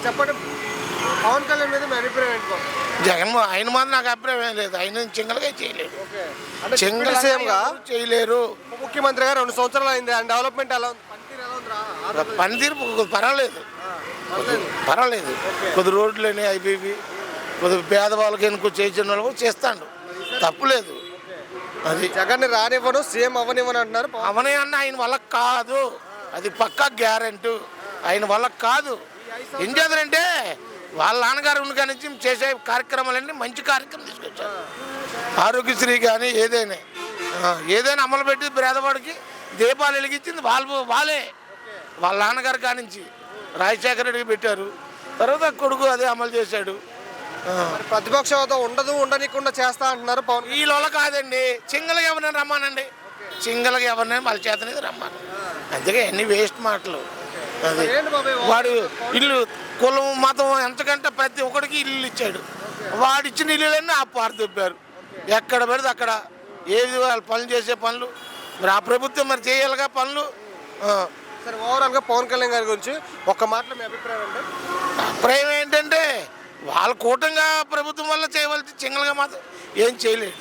చెప్పండి, పవన్ కళ్యాణ్ మీద మీ అభిప్రాయం ఏంటి? జగన్మోహన్ ఆయన మాత్రం నాకు అభిప్రాయం ఏం లేదు. ఆయన చింగలగా చేయలేడు. సింగిల్ సీఎంగా చేయలేరు. ముఖ్యమంత్రిగా 2 సంవత్సరాలు అయింది. ఆయన డెవలప్మెంట్ ఎలా ఉంది? పనితీరు ఎలా ఉందిరా? పనితీరు పర్వాలేదు. కొద్ది రోడ్లని అయిపోయి కొద్దిగా పేదవాళ్ళకి ఎన్నుకో చేసిన వాళ్ళకు చేస్తాడు, తప్పులేదు. అది జగన్ రానివ్వను, సీఎం అవ్వనివ్వను అంటున్నారు. అవనే అన్న ఆయన వల్ల కాదు, అది పక్కా గ్యారెంటీ. ఆయన వల్ల కాదు. ఏం చేద్దారంటే వాళ్ళ నాన్నగారు ఉన్న కానీ చేసే కార్యక్రమాలన్నీ మంచి కార్యక్రమం తీసుకొచ్చారు. ఆరోగ్యశ్రీ కానీ ఏదైనా అమలు పెట్టి పేదవాడికి దీపాలు వెలిగించింది వాళ్ళే. వాళ్ళ నాన్నగారు కానించి రాజశేఖర రెడ్డికి పెట్టారు, తర్వాత కొడుకు అదే అమలు చేశాడు. ప్రతిపక్ష హోదా ఉండనీయకుండా చేస్తా అంటున్నారు పవన్. వీళ్ళ కాదండి, సింగల్గా ఎవరినైనా రమ్మానండి. సింగల్గా ఎవరినైనా వాళ్ళ చేతనేది రమ్మాను. అందుకే అన్ని వేస్ట్ మాటలు. అది వాడు ఇల్లు కులం మతం ఎంతకంటే ప్రతి ఒక్కడికి ఇల్లు ఇచ్చాడు. వాడిచ్చిన ఇల్లులన్నీ ఆ పారు దొబ్బారు. ఎక్కడ పెడితే అక్కడ ఏది వాళ్ళు పనులు చేసే పనులు. మరి ఆ ప్రభుత్వం మరి చేయాలిగా పనులు. సరే, ఓవరాల్గా పవన్ కళ్యాణ్ గారి గురించి ఒక్క మాటలో మీ అభిప్రాయం అంటే? అభిప్రాయం ఏంటంటే వాళ్ళ కూటంగా ప్రభుత్వం వల్ల చేయవలసి సింగల్గా మాత్రం ఏం చేయలేడు.